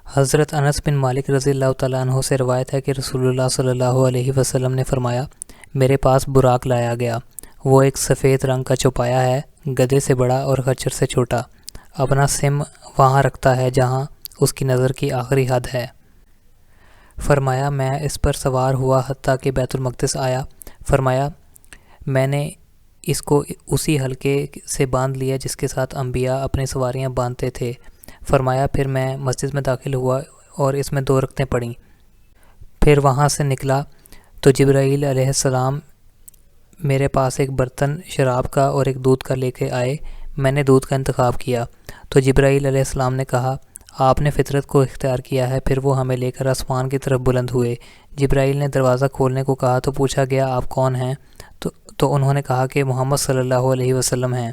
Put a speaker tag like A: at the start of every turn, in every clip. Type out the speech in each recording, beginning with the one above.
A: حضرت انس بن مالک رضی اللہ تعالیٰ عنہ سے روایت ہے کہ رسول اللہ صلی اللہ علیہ وسلم نے فرمایا، میرے پاس براق لایا گیا، وہ ایک سفید رنگ کا چوپایا ہے، گدھے سے بڑا اور خچر سے چھوٹا، اپنا سم وہاں رکھتا ہے جہاں اس کی نظر کی آخری حد ہے۔ فرمایا میں اس پر سوار ہوا حتیٰ کہ بیت المقدس آیا۔ فرمایا میں نے اس کو اسی حلقے سے باندھ لیا جس کے ساتھ انبیاء اپنی سواریاں باندھتے تھے۔ فرمایا پھر میں مسجد میں داخل ہوا اور اس میں 2 رکعتیں پڑھیں۔ پھر وہاں سے نکلا تو جبرائیل علیہ السلام میرے پاس ایک برتن شراب کا اور ایک دودھ کا لے کے آئے۔ میں نے دودھ کا انتخاب کیا تو جبرائیل علیہ السلام نے کہا، آپ نے فطرت کو اختیار کیا ہے۔ پھر وہ ہمیں لے کر آسمان کی طرف بلند ہوئے۔ جبرائیل نے دروازہ کھولنے کو کہا تو پوچھا گیا، آپ کون ہیں؟ تو انہوں نے کہا کہ محمد صلی اللہ علیہ وسلم ہیں۔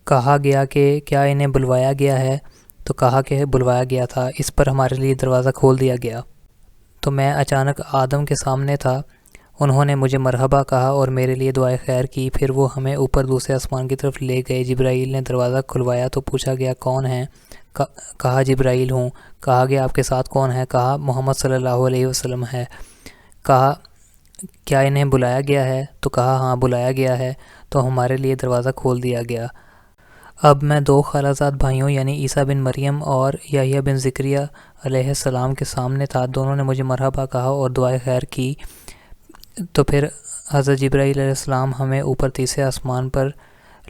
A: کہا گیا کہ کیا انہیں بلوایا گیا ہے؟ تو کہا کہ بلوایا گیا تھا۔ اس پر ہمارے لیے دروازہ کھول دیا گیا تو میں اچانک آدم کے سامنے تھا۔ انہوں نے مجھے مرحبا کہا اور میرے لیے دعائے خیر کی۔ پھر وہ ہمیں اوپر دوسرے آسمان کی طرف لے گئے۔ جبرائیل نے دروازہ کھلوایا تو پوچھا گیا، کون ہیں؟ کہا جبرائیل ہوں۔ کہا گیا آپ کے ساتھ کون ہے؟ کہا محمد صلی اللہ علیہ وسلم ہے۔ کہا کیا انہیں بلایا گیا ہے؟ تو کہا ہاں بلایا گیا ہے۔ تو ہمارے لیے دروازہ کھول دیا گیا۔ اب میں 2 خالہ زاد بھائیوں یعنی عیسیٰ بن مریم اور یحییٰ بن زکریا علیہ السلام کے سامنے تھا۔ دونوں نے مجھے مرحبا کہا اور دعائے خیر کی۔ تو پھر حضرت جبرائیل علیہ السلام ہمیں اوپر تیسرے آسمان پر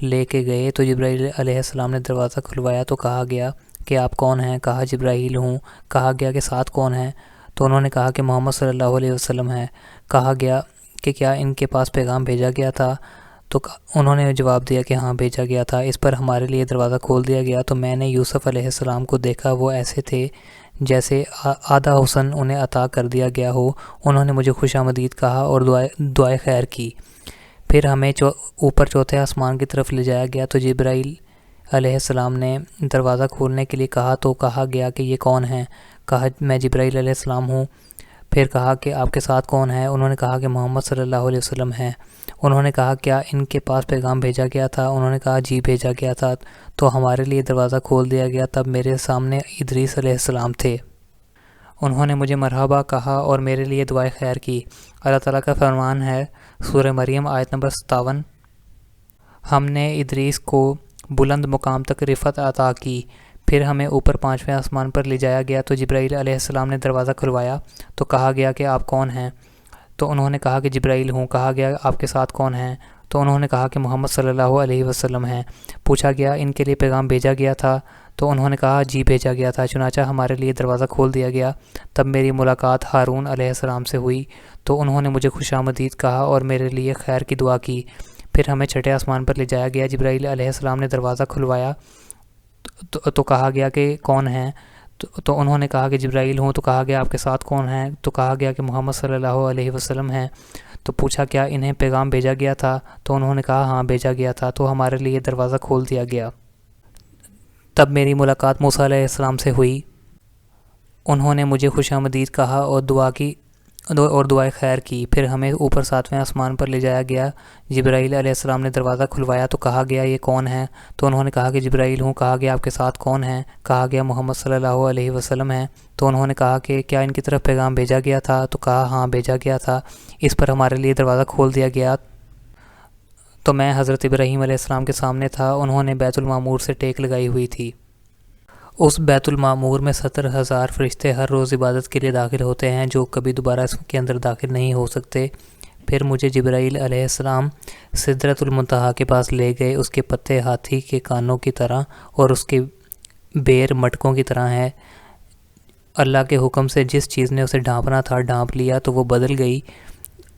A: لے کے گئے تو جبرائیل علیہ السلام نے دروازہ کھلوایا تو کہا گیا کہ آپ کون ہیں؟ کہا جبرائیل ہوں۔ کہا گیا کہ ساتھ کون ہیں؟ تو انہوں نے کہا کہ محمد صلی اللہ علیہ وسلم ہے۔ کہا گیا کہ کیا ان کے پاس پیغام بھیجا گیا تھا؟ تو انہوں نے جواب دیا کہ ہاں بھیجا گیا تھا۔ اس پر ہمارے لیے دروازہ کھول دیا گیا تو میں نے یوسف علیہ السلام کو دیکھا، وہ ایسے تھے جیسے آدھا حسن انہیں عطا کر دیا گیا ہو۔ انہوں نے مجھے خوش آمدید کہا اور دعائے خیر کی۔ پھر ہمیں اوپر چوتھے آسمان کی طرف لے جایا گیا تو جبرائیل علیہ السلام نے دروازہ کھولنے کے لیے کہا تو کہا گیا کہ یہ کون ہیں؟ کہا میں جبرائیل علیہ السلام ہوں۔ پھر کہا کہ آپ کے ساتھ کون ہے؟ انہوں نے کہا کہ محمد صلی اللہ علیہ وسلم ہیں۔ انہوں نے کہا کیا ان کے پاس پیغام بھیجا گیا تھا؟ انہوں نے کہا جی بھیجا گیا تھا۔ تو ہمارے لیے دروازہ کھول دیا گیا۔ تب میرے سامنے ادریس علیہ السلام تھے۔ انہوں نے مجھے مرحبا کہا اور میرے لیے دعائے خیر کی۔ اللہ تعالیٰ کا فرمان ہے سورہ مریم آیت نمبر 57، ہم نے ادریس کو بلند مقام تک رفعت عطا کی۔ پھر ہمیں اوپر 5ویں آسمان پر لے جایا گیا تو جبرائیل علیہ السلام نے دروازہ کھلوایا تو کہا گیا کہ آپ کون ہیں؟ تو انہوں نے کہا کہ جبرائیل ہوں۔ کہا گیا آپ کے ساتھ کون ہیں؟ تو انہوں نے کہا کہ محمد صلی اللہ علیہ وسلم ہیں۔ پوچھا گیا ان کے لیے پیغام بھیجا گیا تھا؟ تو انہوں نے کہا جی بھیجا گیا تھا۔ چنانچہ ہمارے لیے دروازہ کھول دیا گیا۔ تب میری ملاقات ہارون علیہ السلام سے ہوئی تو انہوں نے مجھے خوش آمدید کہا اور میرے لیے خیر کی دعا کی۔ پھر ہمیں 6ٹھے آسمان پر لے جایا گیا۔ جبرائیل علیہ السلام نے دروازہ کھلوایا تو کہا گیا کہ کون ہیں؟ تو انہوں نے کہا کہ جبرائیل ہوں۔ تو کہا گیا آپ کے ساتھ کون ہیں؟ تو کہا گیا کہ محمد صلی اللہ علیہ وسلم ہیں۔ تو پوچھا کیا انہیں پیغام بھیجا گیا تھا؟ تو انہوں نے کہا ہاں بھیجا گیا تھا۔ تو ہمارے لیے دروازہ کھول دیا گیا۔ تب میری ملاقات موسیٰ علیہ السلام سے ہوئی۔ انہوں نے مجھے خوش آمدید کہا اور دعائے خیر کی۔ پھر ہمیں اوپر 7ویں آسمان پر لے جایا گیا۔ جبرائیل علیہ السلام نے دروازہ کھلوایا تو کہا گیا یہ کون ہے؟ تو انہوں نے کہا کہ جبرائیل ہوں۔ کہا گیا آپ کے ساتھ کون ہیں؟ کہا گیا محمد صلی اللہ علیہ وسلم ہیں۔ تو انہوں نے کہا کہ کیا ان کی طرف پیغام بھیجا گیا تھا؟ تو کہا ہاں بھیجا گیا تھا۔ اس پر ہمارے لیے دروازہ کھول دیا گیا تو میں حضرت ابراہیم علیہ السلام کے سامنے تھا۔ انہوں نے بیت المعمور سے ٹیک لگائی ہوئی تھی۔ اس بیت المعمور میں 70,000 فرشتے ہر روز عبادت کے لیے داخل ہوتے ہیں جو کبھی دوبارہ اس کے اندر داخل نہیں ہو سکتے۔ پھر مجھے جبرائیل علیہ السلام سدرۃ المنتہا کے پاس لے گئے۔ اس کے پتے ہاتھی کے کانوں کی طرح اور اس کے بیر مٹکوں کی طرح ہیں۔ اللہ کے حکم سے جس چیز نے اسے ڈھانپنا تھا ڈھانپ لیا تو وہ بدل گئی۔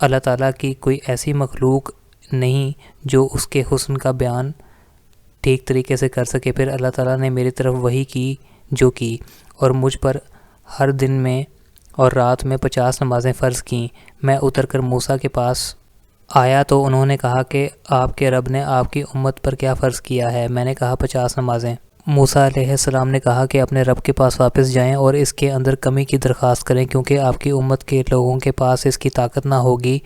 A: اللہ تعالیٰ کی کوئی ایسی مخلوق نہیں جو اس کے حسن کا بیان ٹھیک طریقے سے کر سکے۔ پھر اللہ تعالیٰ نے میری طرف وحی کی جو کی اور مجھ پر ہر دن میں اور رات میں 50 نمازیں فرض کیں۔ میں اتر کر موسیٰ کے پاس آیا تو انہوں نے کہا کہ آپ کے رب نے آپ کی امت پر کیا فرض کیا ہے؟ میں نے کہا 50 نمازیں۔ موسیٰ علیہ السلام نے کہا کہ اپنے رب کے پاس واپس جائیں اور اس کے اندر کمی کی درخواست کریں کیونکہ آپ کی امت کے لوگوں کے پاس اس کی طاقت نہ ہوگی،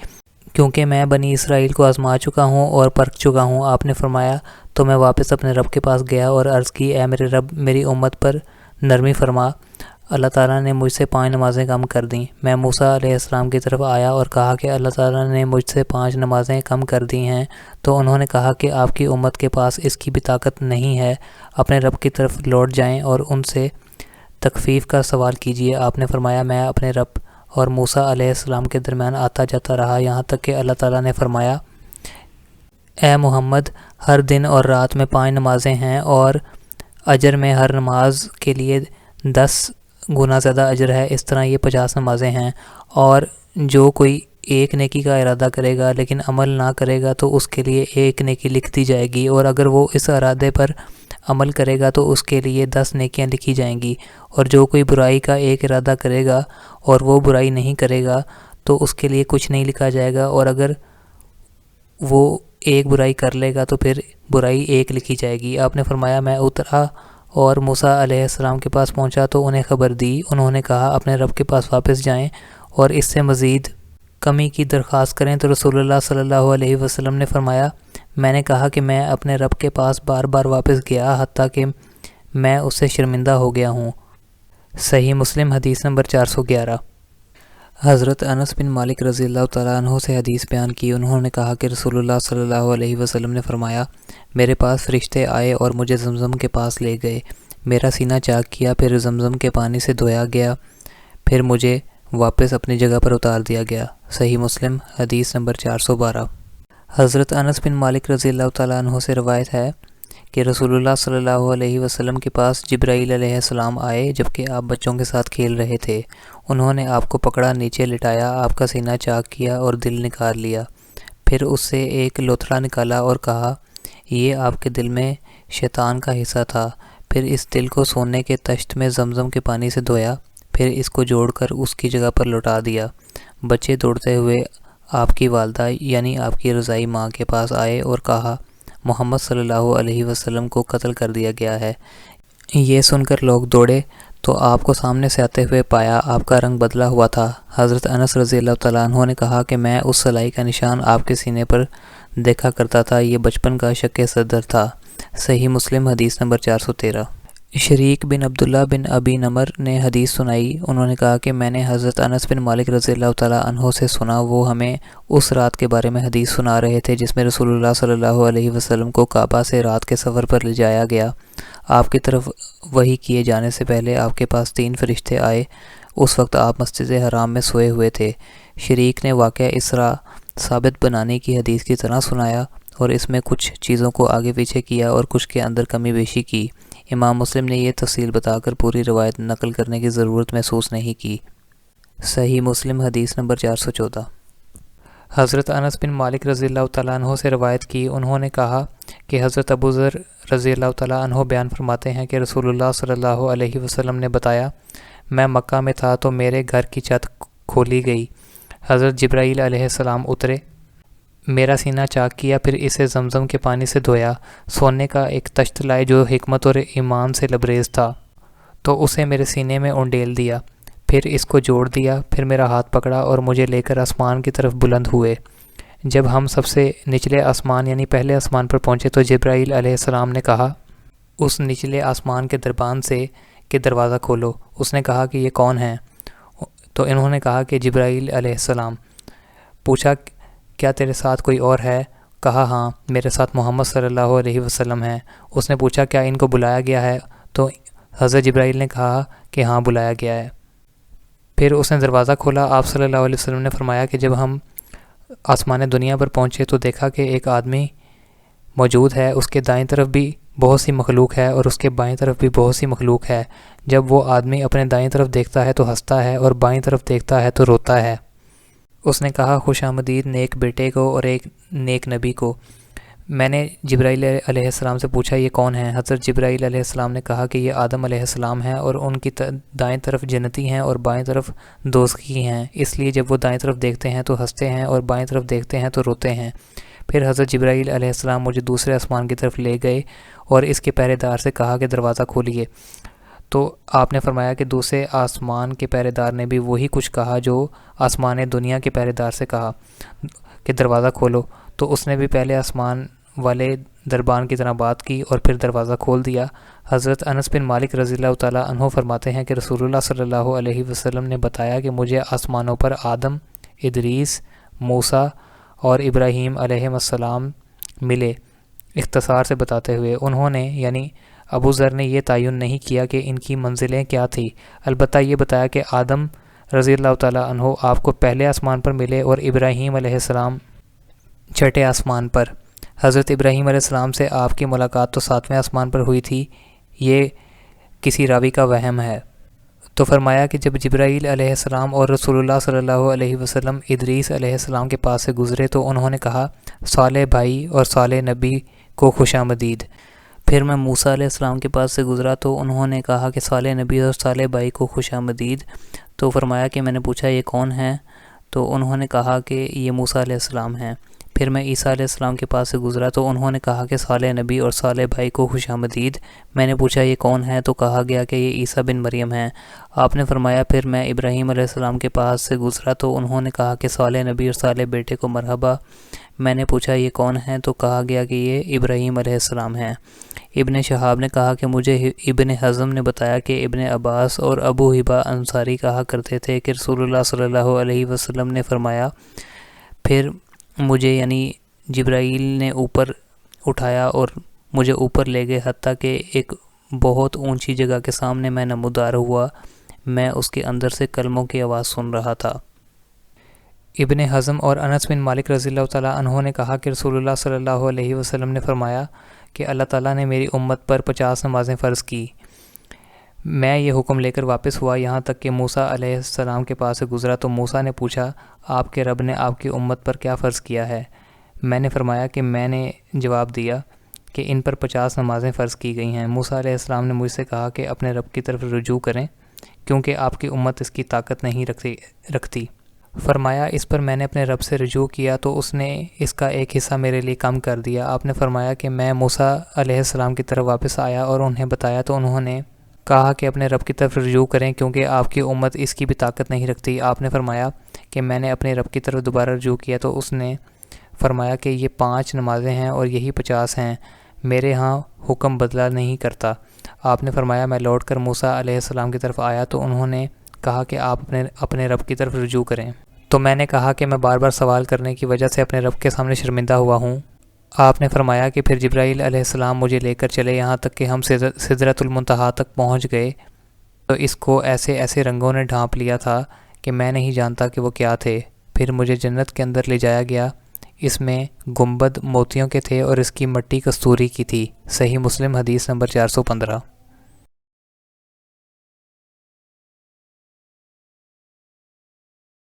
A: کیونکہ میں بنی اسرائیل کو آزما چکا ہوں اور پرکھ چکا ہوں۔ آپ نے فرمایا تو میں واپس اپنے رب کے پاس گیا اور عرض کی، اے میرے رب، میری امت پر نرمی فرما۔ اللہ تعالیٰ نے مجھ سے 5 نمازیں کم کر دیں۔ میں موسیٰ علیہ السلام کی طرف آیا اور کہا کہ اللہ تعالیٰ نے مجھ سے 5 نمازیں کم کر دی ہیں۔ تو انہوں نے کہا کہ آپ کی امت کے پاس اس کی بھی طاقت نہیں ہے، اپنے رب کی طرف لوٹ جائیں اور ان سے تخفیف کا سوال کیجیے۔ آپ نے فرمایا میں اپنے رب اور موسیٰ علیہ السلام کے درمیان آتا جاتا رہا، یہاں تک کہ اللہ تعالیٰ نے فرمایا اے محمد، ہر دن اور رات میں 5 نمازیں ہیں اور اجر میں ہر نماز کے لیے 10 گنا زیادہ اجر ہے، اس طرح یہ 50 نمازیں ہیں۔ اور جو کوئی ایک نیکی کا ارادہ کرے گا لیکن عمل نہ کرے گا تو اس کے لیے 1 نیکی لکھ دی جائے گی، اور اگر وہ اس ارادے پر عمل کرے گا تو اس کے لیے 10 نیکیاں لکھی جائیں گی۔ اور جو کوئی برائی کا ایک ارادہ کرے گا اور وہ برائی نہیں کرے گا تو اس کے لیے کچھ نہیں لکھا جائے گا، اور اگر وہ ایک برائی کر لے گا تو پھر برائی 1 لکھی جائے گی۔ آپ نے فرمایا میں اترا اور موسیٰ علیہ السلام کے پاس پہنچا تو انہیں خبر دی۔ انہوں نے کہا اپنے رب کے پاس واپس جائیں اور اس سے مزید کمی کی درخواست کریں، تو رسول اللہ صلی اللہ علیہ وسلم نے فرمایا میں نے کہا کہ میں اپنے رب کے پاس بار بار واپس گیا حتیٰ کہ میں اس سے شرمندہ ہو گیا ہوں۔ صحیح مسلم حدیث نمبر 411۔ حضرت انس بن مالک رضی اللہ تعالیٰ عنہ سے حدیث بیان کی، انہوں نے کہا کہ رسول اللہ صلی اللہ علیہ وسلم نے فرمایا میرے پاس فرشتے آئے اور مجھے زمزم کے پاس لے گئے، میرا سینہ چاک کیا، پھر زمزم کے پانی سے دھویا گیا، پھر مجھے واپس اپنی جگہ پر اتار دیا گیا۔ صحیح مسلم حدیث نمبر 412۔ حضرت انس بن مالک رضی اللہ تعالیٰ عنہ سے روایت ہے کہ رسول اللہ صلی اللہ علیہ وسلم کے پاس جبرائیل علیہ السلام آئے جبکہ آپ بچوں کے ساتھ کھیل رہے تھے۔ انہوں نے آپ کو پکڑا، نیچے لٹایا، آپ کا سینہ چاک کیا اور دل نکال لیا، پھر اس سے ایک لوتھڑا نکالا اور کہا یہ آپ کے دل میں شیطان کا حصہ تھا، پھر اس دل کو سونے کے طشت میں زمزم کے پانی سے دھویا، پھر اس کو جوڑ کر اس کی جگہ پر لوٹا دیا۔ بچے دوڑتے ہوئے آپ کی والدہ یعنی آپ کی رضائی ماں کے پاس آئے اور کہا محمد صلی اللہ علیہ وسلم کو قتل کر دیا گیا ہے۔ یہ سن کر لوگ دوڑے تو آپ کو سامنے سے آتے ہوئے پایا، آپ کا رنگ بدلا ہوا تھا۔ حضرت انس رضی اللہ تعالیٰ عنہ نے کہا کہ میں اس سلائی کا نشان آپ کے سینے پر دیکھا کرتا تھا، یہ بچپن کا شک صدر تھا۔ صحیح مسلم حدیث نمبر 413۔ شریک بن عبداللہ بن ابی نمر نے حدیث سنائی، انہوں نے کہا کہ میں نے حضرت انس بن مالک رضی اللہ تعالیٰ عنہ سے سنا، وہ ہمیں اس رات کے بارے میں حدیث سنا رہے تھے جس میں رسول اللہ صلی اللہ علیہ وسلم کو کعبہ سے رات کے سفر پر لے جایا گیا۔ آپ کی طرف وحی کیے جانے سے پہلے آپ کے پاس 3 فرشتے آئے، اس وقت آپ مسجد حرام میں سوئے ہوئے تھے۔ شریک نے واقعہ اسرا ثابت بنانے کی حدیث کی طرح سنایا اور اس میں کچھ چیزوں کو آگے پیچھے کیا اور کچھ کے اندر کمی بیشی کی۔ امام مسلم نے یہ تفصیل بتا کر پوری روایت نقل کرنے کی ضرورت محسوس نہیں کی۔ صحیح مسلم حدیث نمبر 414۔ حضرت انس بن مالک رضی اللہ تعالیٰ عنہ سے روایت کی، انہوں نے کہا کہ حضرت ابو ذر رضی اللہ تعالیٰ عنہ بیان فرماتے ہیں کہ رسول اللہ صلی اللہ علیہ وسلم نے بتایا میں مکہ میں تھا تو میرے گھر کی چھت کھولی گئی، حضرت جبرائیل علیہ السلام اترے، میرا سینہ چاک کیا، پھر اسے زمزم کے پانی سے دھویا، سونے کا ایک طشت لائے جو حکمت اور ایمان سے لبریز تھا، تو اسے میرے سینے میں اونڈیل دیا، پھر اس کو جوڑ دیا، پھر میرا ہاتھ پکڑا اور مجھے لے کر آسمان کی طرف بلند ہوئے۔ جب ہم سب سے نچلے آسمان یعنی پہلے آسمان پر پہنچے تو جبرائیل علیہ السلام نے کہا اس نچلے آسمان کے دربان سے کہ دروازہ کھولو۔ اس نے کہا کہ یہ کون ہیں؟ تو انہوں نے کہا کہ جبرائیل علیہ السلام۔ پوچھا کیا تیرے ساتھ کوئی اور ہے؟ کہا ہاں، میرے ساتھ محمد صلی اللہ علیہ وسلم ہیں۔ اس نے پوچھا کیا ان کو بلایا گیا ہے؟ تو حضرت جبرائیل نے کہا کہ ہاں بلایا گیا ہے۔ پھر اس نے دروازہ کھولا۔ آپ صلی اللہ علیہ وسلم نے فرمایا کہ جب ہم آسمان دنیا پر پہنچے تو دیکھا کہ ایک آدمی موجود ہے، اس کے دائیں طرف بھی بہت سی مخلوق ہے اور اس کے بائیں طرف بھی بہت سی مخلوق ہے۔ جب وہ آدمی اپنے دائیں طرف دیکھتا ہے تو ہنستا ہے اور بائیں طرف دیکھتا ہے تو روتا ہے۔ اس نے کہا خوش آمدید نیک بیٹے کو اور ایک نیک نبی کو۔ میں نے جبرائیل علیہ السلام سے پوچھا یہ کون ہیں؟ حضرت جبرائیل علیہ السلام نے کہا کہ یہ آدم علیہ السلام ہیں اور ان کی دائیں طرف جنتی ہیں اور بائیں طرف دوزخی ہیں، اس لیے جب وہ دائیں طرف دیکھتے ہیں تو ہنستے ہیں اور بائیں طرف دیکھتے ہیں تو روتے ہیں۔ پھر حضرت جبرائیل علیہ السلام مجھے دوسرے آسمان کی طرف لے گئے اور اس کے پہرے دار سے کہا کہ دروازہ کھولیے۔ تو آپ نے فرمایا کہ دوسرے آسمان کے پہرے دار نے بھی وہی کچھ کہا جو آسمان دنیا کے پہرے دار سے کہا کہ دروازہ کھولو، تو اس نے بھی پہلے آسمان والے دربان کی طرح بات کی اور پھر دروازہ کھول دیا۔ حضرت انس بن مالک رضی اللہ تعالیٰ عنہ فرماتے ہیں کہ رسول اللہ صلی اللہ علیہ وسلم نے بتایا کہ مجھے آسمانوں پر آدم، ادریس، موسیٰ اور ابراہیم علیہ السلام ملے۔ اختصار سے بتاتے ہوئے انہوں نے یعنی ابو ذر نے یہ تعین نہیں کیا کہ ان کی منزلیں کیا تھیں، البتہ یہ بتایا کہ آدم رضی اللہ تعالیٰ عنہ آپ کو پہلے آسمان پر ملے اور ابراہیم علیہ السلام چھٹے آسمان پر۔ حضرت ابراہیم علیہ السلام سے آپ کی ملاقات تو 7ویں آسمان پر ہوئی تھی، یہ کسی راوی کا وہم ہے۔ تو فرمایا کہ جب جبرائیل علیہ السلام اور رسول اللہ صلی اللہ علیہ وسلم ادریس علیہ السلام کے پاس سے گزرے تو انہوں نے کہا صالح بھائی اور صالح نبی کو خوش آمدید۔ پھر میں موسیٰ علیہ السلام کے پاس سے گزرا تو انہوں نے کہا کہ صالح نبی اور صالح بھائی کو خوش آمدید۔ تو فرمایا کہ میں نے پوچھا یہ کون ہیں؟ تو انہوں نے کہا کہ یہ موسیٰ علیہ السلام ہیں۔ پھر میں عیسیٰ علیہ السلام کے پاس سے گزرا تو انہوں نے کہا کہ صالح نبی اور صالح بھائی کو خوش آمدید۔ میں نے پوچھا یہ کون ہیں؟ تو کہا گیا کہ یہ عیسیٰ بن مریم ہیں۔ آپ نے فرمایا پھر میں ابراہیم علیہ السلام کے پاس سے گزرا تو انہوں نے کہا کہ صالح نبی اور صالح بیٹے کو مرحبا۔ میں نے پوچھا یہ کون ہیں؟ تو کہا گیا کہ یہ ابراہیم علیہ السلام ہیں۔ ابن شہاب نے کہا کہ مجھے ابن حزم نے بتایا کہ ابن عباس اور ابو حبا انصاری کہا کرتے تھے کہ رسول اللہ صلی اللہ علیہ وسلم نے فرمایا پھر مجھے یعنی جبرائیل نے اوپر اٹھایا اور مجھے اوپر لے گئے حتیٰ کہ ایک بہت اونچی جگہ کے سامنے میں نمودار ہوا، میں اس کے اندر سے کلموں کی آواز سن رہا تھا۔ ابن حزم اور انس بن مالک رضی اللہ تعالیٰ عنہ نے کہا کہ رسول اللہ صلی اللہ علیہ وسلم نے فرمایا کہ اللہ تعالیٰ نے میری امت پر 50 نمازیں فرض کی۔ میں یہ حکم لے کر واپس ہوا یہاں تک کہ موسیٰ علیہ السلام کے پاس سے گزرا تو موسیٰ نے پوچھا آپ کے رب نے آپ کی امت پر کیا فرض کیا ہے؟ میں نے فرمایا کہ میں نے جواب دیا کہ ان پر 50 نمازیں فرض کی گئی ہیں۔ موسیٰ علیہ السلام نے مجھ سے کہا کہ اپنے رب کی طرف رجوع کریں کیونکہ آپ کی امت اس کی طاقت نہیں رکھتی۔ فرمایا اس پر میں نے اپنے رب سے رجوع کیا تو اس نے اس کا ایک حصہ میرے لیے کم کر دیا۔ آپ نے فرمایا کہ میں موسیٰ علیہ السلام کی طرف واپس آیا اور انہیں بتایا تو انہوں نے کہا کہ اپنے رب کی طرف رجوع کریں کیونکہ آپ کی امت اس کی بھی طاقت نہیں رکھتی۔ آپ نے فرمایا کہ میں نے اپنے رب کی طرف دوبارہ رجوع کیا تو اس نے فرمایا کہ یہ 5 نمازیں ہیں اور یہی 50 ہیں، میرے ہاں حکم بدلا نہیں کرتا۔ آپ نے فرمایا میں لوٹ کر موسیٰ علیہ السلام کی طرف آیا تو انہوں نے کہا کہ آپ اپنے رب کی طرف رجوع کریں۔ تو میں نے کہا کہ میں بار بار سوال کرنے کی وجہ سے اپنے رب کے سامنے شرمندہ ہوا ہوں۔ آپ نے فرمایا کہ پھر جبرائیل علیہ السلام مجھے لے کر چلے یہاں تک کہ ہم سدرۃ المنتہا تک پہنچ گئے تو اس کو ایسے رنگوں نے ڈھانپ لیا تھا کہ میں نہیں جانتا کہ وہ کیا تھے۔ پھر مجھے جنت کے اندر لے جایا گیا، اس میں گنبد موتیوں کے تھے اور اس کی مٹی کستوری کی تھی۔ صحیح مسلم حدیث نمبر 415۔